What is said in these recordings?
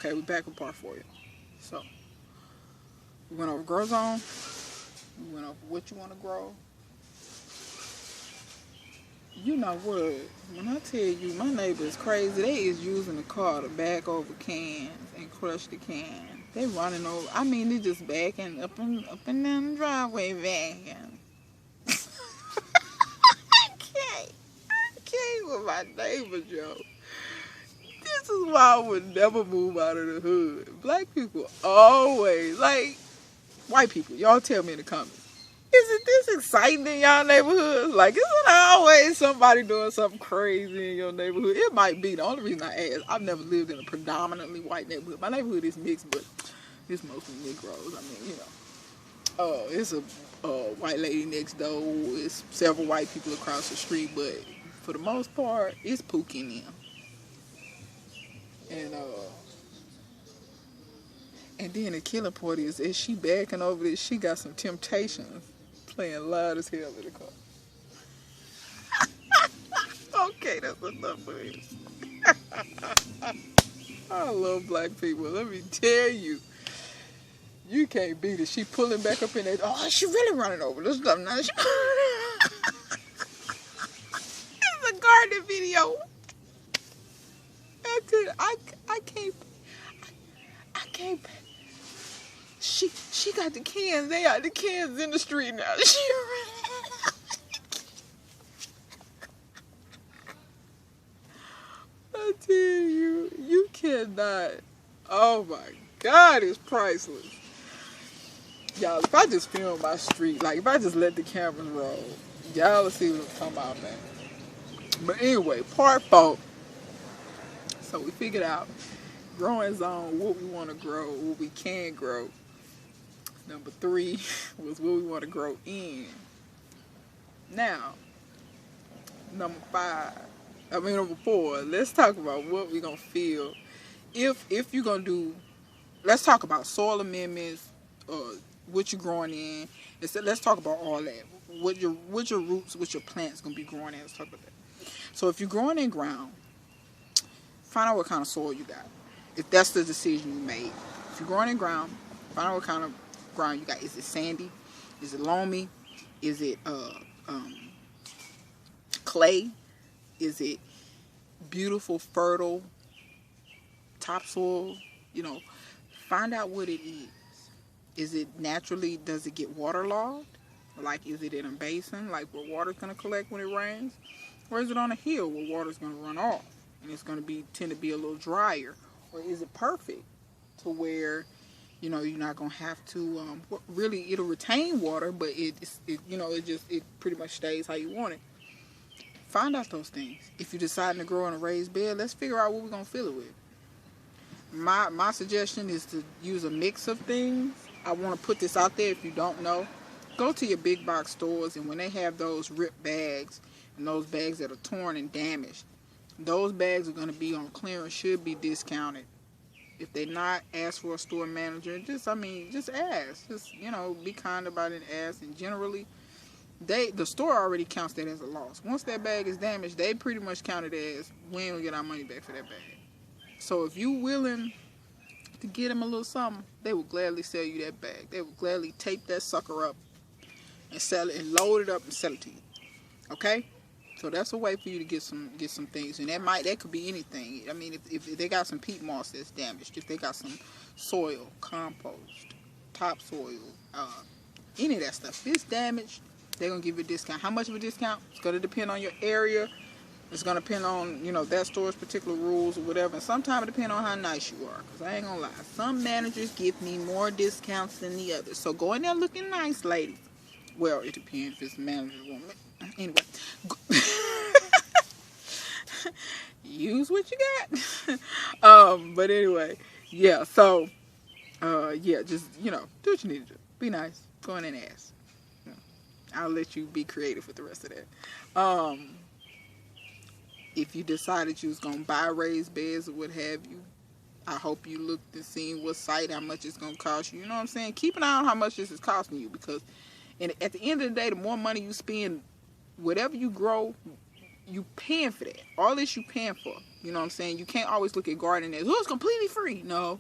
Okay, we back apart for you. So, we went over grow zone. We went over what you want to grow. You know what? When I tell you, my neighbor is crazy. They is using the car to back over cans and crush the cans. They running over. I mean, they just backing up and down the driveway, backing. I can't with my neighbor, Joe. This is why I would never move out of the hood. Black people always, like, white people, y'all tell me in the comments. Isn't this exciting in y'all neighborhoods? Like, isn't always somebody doing something crazy in your neighborhood? It might be. The only reason I ask, I've never lived in a predominantly white neighborhood. My neighborhood is mixed, but it's mostly Negroes. I mean, you know. It's a white lady next door. It's several white people across the street, but for the most part, it's Pookie in them. And then the killing part is, as she backing over this, she got some Temptations playing loud as hell in the car. Okay, that's enough for this. I love black people. Let me tell you. You can't beat it. She pulling back up in there. Oh, she really running over this stuff now. It's a garden video. I can't. She got the cans. They got the cans in the street now. I tell you, you cannot. Oh my God, it's priceless. Y'all, if I just film my street, like if I just let the cameras roll, y'all will see what I'm talking about, man. But anyway, part 4. So we figured out growing zone, what we want to grow, what we can grow. Number 3 was what we want to grow in. Now, number 4, let's talk about what we're going to feel. If you're going to do, let's talk about soil amendments, what you're growing in. Let's talk about all that. What your roots, what your plants going to be growing in. Let's talk about that. So if you're growing in ground, find out what kind of soil you got. If that's the decision you made. If you're growing in ground, find out what kind of ground you got. Is it sandy? Is it loamy? Is it clay? Is it beautiful, fertile topsoil? You know, find out what it is. Is it naturally, does it get waterlogged? Like, is it in a basin, like where water's going to collect when it rains? Or is it on a hill where water's going to run off and it's going to tend to be a little drier? Or is it perfect to where, you know, you're not going to have to, really, it'll retain water, but it pretty much stays how you want it. Find out those things. If you're deciding to grow in a raised bed, let's figure out what we're going to fill it with. My suggestion is to use a mix of things. I want to put this out there if you don't know. Go to your big box stores, and when they have those ripped bags and those bags that are torn and damaged, those bags are going to be on clearance, should be discounted. If they're not, ask for a store manager. Just ask. Just, be kind about it and ask. And generally, the store already counts that as a loss. Once that bag is damaged, they pretty much count it as, we ain't going to get our money back for that bag. So if you're willing to get them a little something, they will gladly sell you that bag. They will gladly tape that sucker up and sell it and load it up and sell it to you. Okay? So that's a way for you to get some things. And that could be anything. I mean, if they got some peat moss that's damaged, if they got some soil, compost, topsoil, any of that stuff, if it's damaged, they're going to give you a discount. How much of a discount? It's going to depend on your area. It's going to depend on, that store's particular rules or whatever. And sometimes it depends on how nice you are. Because I ain't going to lie. Some managers give me more discounts than the others. So go in there looking nice, ladies. Well, it depends if it's a manager's woman. Anyway. Use what you got. But anyway. Yeah, so, just, do what you need to do. Be nice. Go in and ask. I'll let you be creative with the rest of that. If you decided you was going to buy raised beds or what have you, I hope you looked and seen what site, how much it's going to cost you. You know what I'm saying? Keep an eye on how much this is costing you, because at the end of the day, the more money you spend, whatever you grow, you paying for that. All this you paying for. You know what I'm saying? You can't always look at gardening as, oh, it's completely free. No.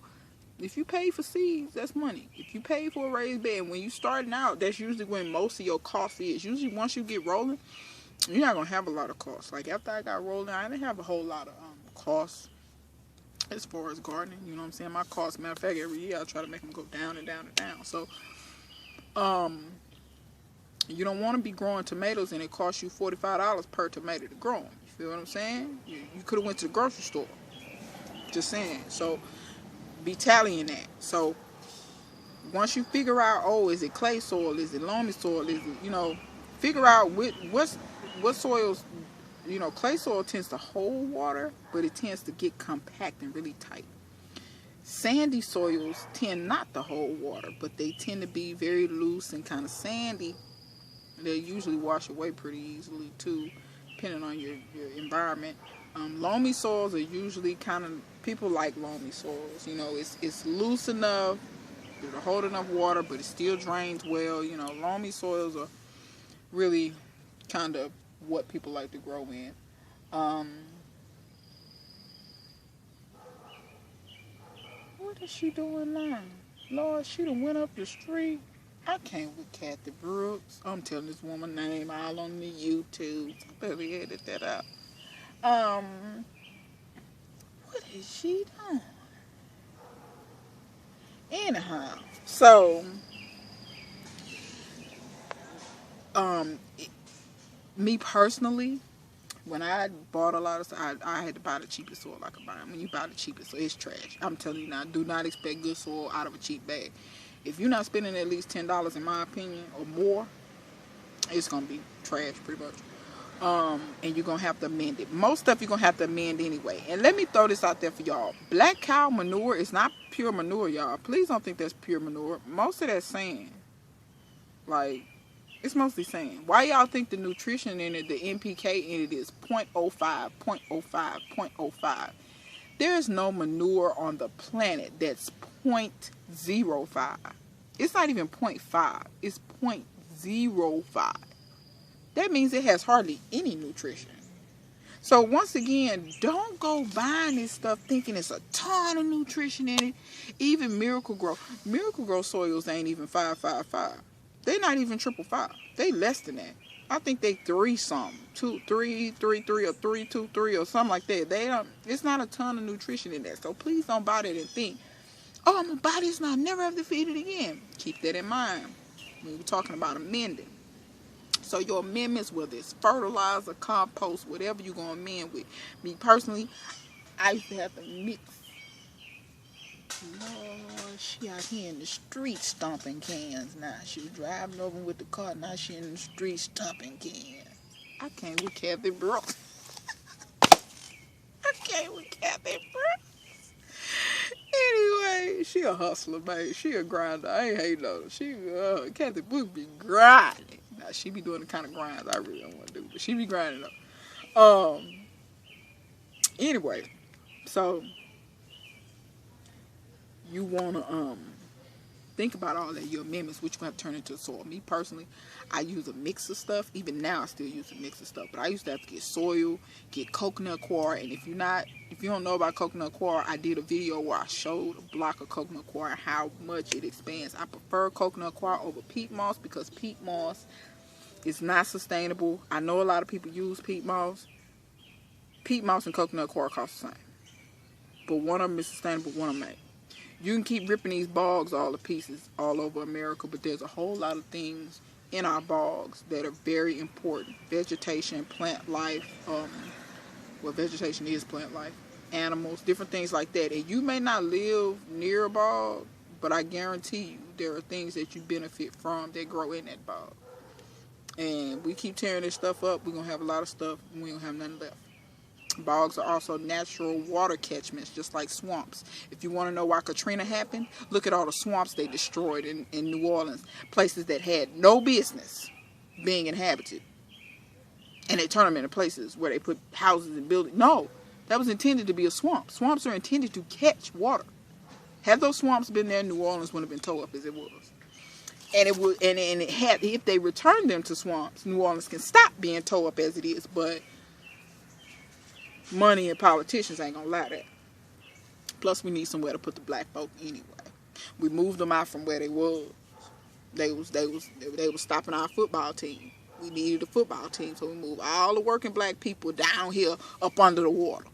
If you pay for seeds, that's money. If you pay for a raised bed, when you starting out, that's usually when most of your cost is. Usually once you get rolling, you're not going to have a lot of costs. Like after I got rolling, I didn't have a whole lot of costs as far as gardening. You know what I'm saying? My costs, matter of fact, every year I try to make them go down and down and down. So, you don't want to be growing tomatoes and it costs you $45 per tomato to grow them. You feel what I'm saying? You could have went to the grocery store. Just saying. So, be tallying that. So, once you figure out, oh, is it clay soil? Is it loamy soil? Is it, figure out what soils, clay soil tends to hold water, but it tends to get compact and really tight. Sandy soils tend not to hold water, but they tend to be very loose and kind of sandy. They usually wash away pretty easily too, depending on your environment. Loamy soils are usually kind of, people like loamy soils. It's loose enough to hold enough water, but it still drains well. Loamy soils are really kind of what people like to grow in. What is she doing now? Lord, she done went up the street. I can't with Kathy Brooks. I'm telling this woman name all on the YouTube. I better edit that out. What is she doing? Anyhow, so me personally, when I bought a lot of stuff, I had to buy the cheapest soil I could buy. When you buy the cheapest soil, it's trash. I'm telling you now, do not expect good soil out of a cheap bag. If you're not spending at least $10, in my opinion, or more, it's going to be trash pretty much. And you're going to have to amend it. Most stuff you're going to have to amend anyway. And let me throw this out there for y'all. Black cow manure is not pure manure, y'all. Please don't think that's pure manure. Most of that's sand. Like, it's mostly sand. Why y'all think the nutrition in it, the NPK in it is 0.05, 0.05, 0.05? There's no manure on the planet that's 0.05. It's not even 0.5. It's 0.05. That means it has hardly any nutrition. So once again, don't go buying this stuff thinking it's a ton of nutrition in it. Even Miracle Grow soils ain't even 555. They're not even 555. They less than that. I think they 3 something, 2, 3, 3, 3, or 3, 2, 3, or something like that. They don't. It's not a ton of nutrition in that. So please don't buy that and think, oh, I'm gonna buy this and I'll never have to feed it again. Keep that in mind when we're talking about amending. So your amendments, whether it's fertilizer, compost, whatever you're gonna amend with. Me personally, I used to have to mix. Lord, she out here in the street stomping cans now. She was driving over with the car. Now she in the street stomping cans. I can't with Kathy Brooks. I can't with Kathy Brooks. Anyway, she a hustler, man. She a grinder. I ain't hating on her. Kathy Brooks be grinding. Now she be doing the kind of grinds I really don't want to do, but she be grinding though. Anyway, so you want to think about all that, your amendments, which you're going to turn into soil. Me personally, I use a mix of stuff. Even now, I still use a mix of stuff. But I used to have to get soil, get coconut coir. And if you don't know about coconut coir, I did a video where I showed a block of coconut coir and how much it expands. I prefer coconut coir over peat moss because peat moss is not sustainable. I know a lot of people use peat moss. Peat moss and coconut coir cost the same. But one of them is sustainable, one of them ain't. You can keep ripping these bogs all to pieces all over America, but there's a whole lot of things in our bogs that are very important. Vegetation, plant life, well, vegetation is plant life, animals, different things like that. And you may not live near a bog, but I guarantee you there are things that you benefit from that grow in that bog. And we keep tearing this stuff up, we're going to have a lot of stuff, and we don't have nothing left. Bogs are also natural water catchments, just like swamps. If you want to know why Katrina happened, look at all the swamps they destroyed in New Orleans. Places that had no business being inhabited. And they turned them into places where they put houses and buildings. No, that was intended to be a swamp. Swamps are intended to catch water. Had those swamps been there, New Orleans wouldn't have been tore up as it was. And it would, and it had, if they returned them to swamps, New Orleans can stop being tore up as it is, but money and politicians ain't gonna allow that. Plus, we need somewhere to put the black folk anyway. We moved them out from where they was. They was stopping our football team. We needed a football team, so we moved all the working black people down here up under the water.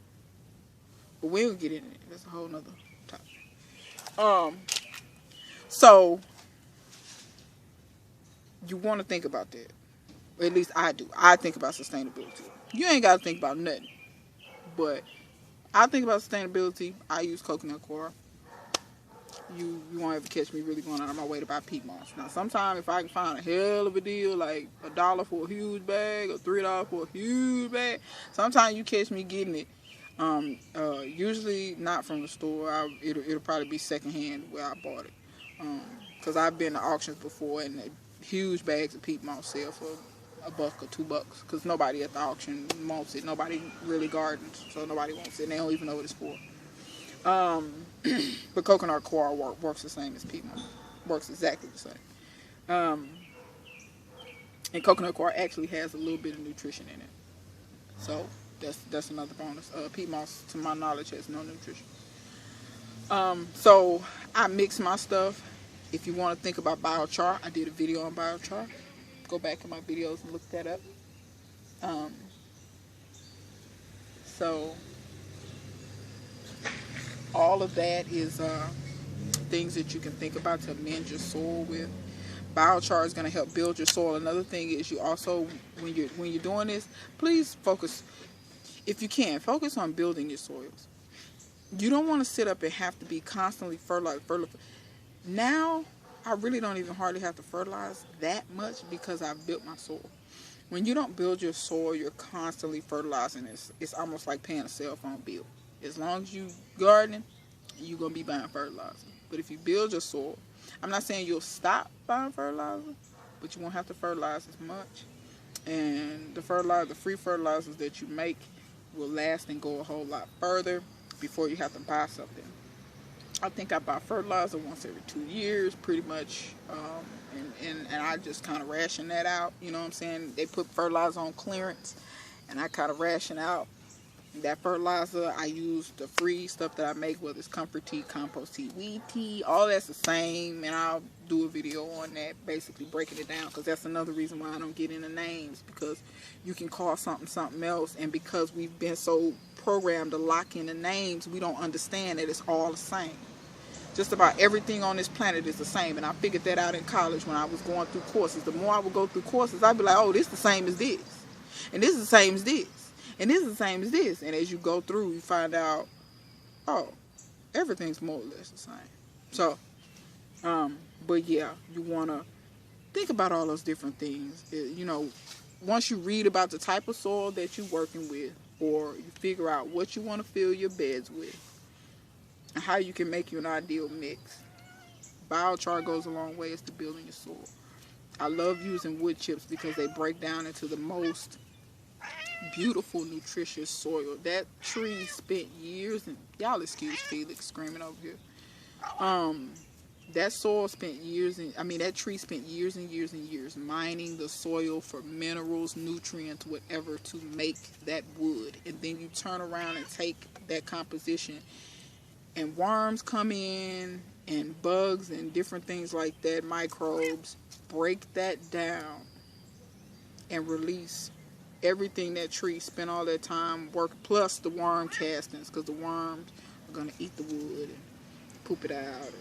But we will get in it. That's a whole nother topic. So you want to think about that. Or at least I do. I think about sustainability. You ain't got to think about nothing. But I think about sustainability. I use coconut coir. You won't ever catch me really going out of my way to buy peat moss. Now, sometimes if I can find a hell of a deal, like $1 for a huge bag or $3 for a huge bag, sometimes you catch me getting it. Usually not from the store. It'll probably be secondhand where I bought it. Because I've been to auctions before, and huge bags of peat moss sell for $1 or $2. Because nobody at the auction wants it. Nobody really gardens, so nobody wants it. And they don't even know what it's for. But coconut coir works the same as peat moss. Works exactly the same. And coconut coir actually has a little bit of nutrition in it. So that's another bonus. Peat moss, to my knowledge, has no nutrition. So I mix my stuff. If you want to think about biochar, I did a video on biochar. Go back in my videos and look that up. So all of that is things that you can think about to amend your soil with. Biochar is going to help build your soil. Another thing is, you also, when you're doing this, please focus, if you can, focus on building your soils. You don't want to sit up and have to be constantly fertilize. Now, I really don't even hardly have to fertilize that much because I've built my soil. When you don't build your soil, you're constantly fertilizing. It's almost like paying a cell phone bill. As long as you gardening, you're going to be buying fertilizer. But if you build your soil, I'm not saying you'll stop buying fertilizer, but you won't have to fertilize as much. And the free fertilizers that you make will last and go a whole lot further before you have to buy something. I think I buy fertilizer once every 2 years, pretty much. And I just kind of ration that out. You know what I'm saying? They put fertilizer on clearance, and I kind of ration out that fertilizer. I use the free stuff that I make, whether it's comfort tea, compost tea, weed tea, all that's the same. And I'll do a video on that, basically breaking it down, because that's another reason why I don't get into names, because you can call something else, and because we've been so programmed to lock in the names, we don't understand that it's all the same. Just about everything on this planet is the same, and I figured that out in college when I was going through courses. The more I would go through courses, I'd be like, oh, this is the same as this, and this is the same as this, and this is the same as this. And as you go through, you find out, oh, everything's more or less the same. So, but yeah, you want to think about all those different things. You know, once you read about the type of soil that you're working with, or you figure out what you want to fill your beds with, and how you can make you an ideal mix. Biochar goes a long way as to building your soil. I love using wood chips because they break down into the most beautiful, nutritious soil. That tree spent years, and y'all excuse Felix screaming over here. That soil spent years, that tree spent years and years and years mining the soil for minerals, nutrients, whatever, to make that wood. And then you turn around and take that composition, and worms come in, and bugs and different things like that, microbes, break that down and release everything that tree spent all that time work, plus the worm castings, because the worms are going to eat the wood and poop it out.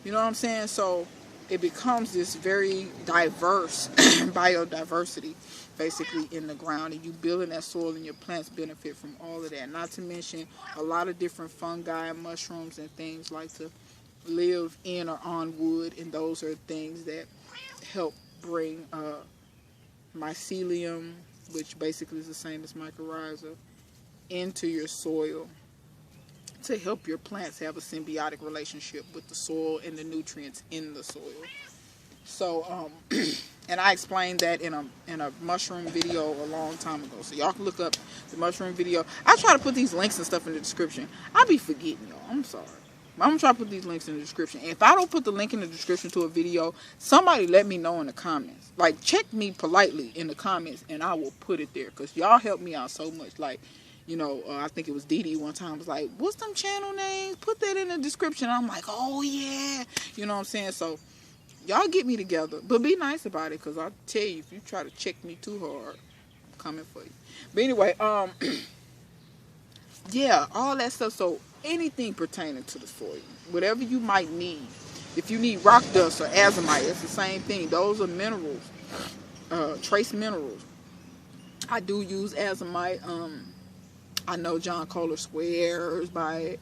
You know what I'm saying? So it becomes this very diverse biodiversity basically in the ground, and you building that soil, and your plants benefit from all of that. Not to mention a lot of different fungi and mushrooms and things like to live in or on wood, and those are things that help bring mycelium, which basically is the same as mycorrhiza, into your soil to help your plants have a symbiotic relationship with the soil and the nutrients in the soil. So and I explained that in a mushroom video a long time ago, so y'all can look up the mushroom video. I try to put these links and stuff in the description. I be forgetting, y'all. I'm sorry. I'm gonna try to put these links in the description. If I don't put the link in the description to a video, somebody let me know in the comments. Like, check me politely in the comments, and I will put it there, because y'all help me out so much. Like, You know, I think it was Dee Dee one time was like, what's them channel names? Put that in the description. I'm like, oh yeah. You know what I'm saying? So y'all get me together, but be nice about it, because I'll tell you, if you try to check me too hard, I'm coming for you. But anyway, yeah, all that stuff. So anything pertaining to the soil, whatever you might need. If you need rock dust or azomite, it's the same thing. Those are minerals, trace minerals. I do use azomite. I know John Kohler swears by it.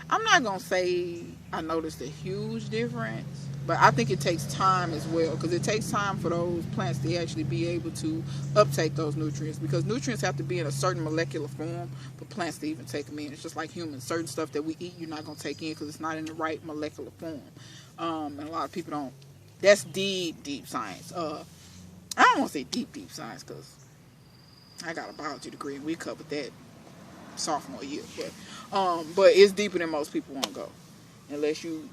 I'm not going to say I noticed a huge difference, but I think it takes time as well, because it takes time for those plants to actually be able to uptake those nutrients, because nutrients have to be in a certain molecular form for plants to even take them in. It's just like humans. Certain stuff that we eat, you're not going to take in because it's not in the right molecular form. And a lot of people don't. That's deep science. I don't want to say deep science, because I got a biology degree and we covered that sophomore year, but it's deeper than most people want to go, unless you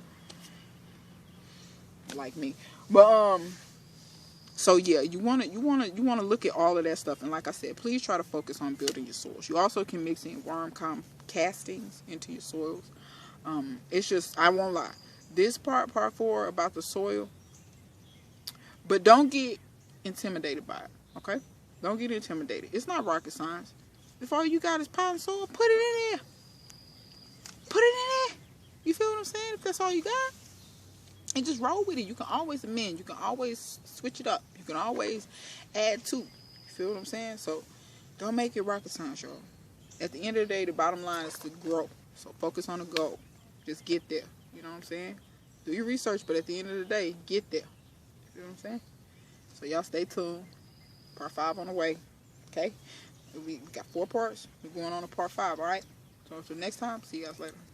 like me. But so yeah, you want to look at all of that stuff, and like I said, please try to focus on building your soils. You also can mix in worm castings into your soils. It's just, I won't lie, this part 4 about the soil, but don't get intimidated by it. Okay, don't get intimidated. It's not rocket science. If all you got is potting soil, put it in there. Put it in there. You feel what I'm saying? If that's all you got, and just roll with it. You can always amend. You can always switch it up. You can always add to. You feel what I'm saying? So don't make it rocket science, y'all. At the end of the day, the bottom line is to grow. So focus on the goal. Just get there. You know what I'm saying? Do your research, but at the end of the day, get there. You feel what I'm saying? So y'all stay tuned. Part 5 on the way. Okay? We got 4 parts. We're going on to part 5, all right? So until next time, see you guys later.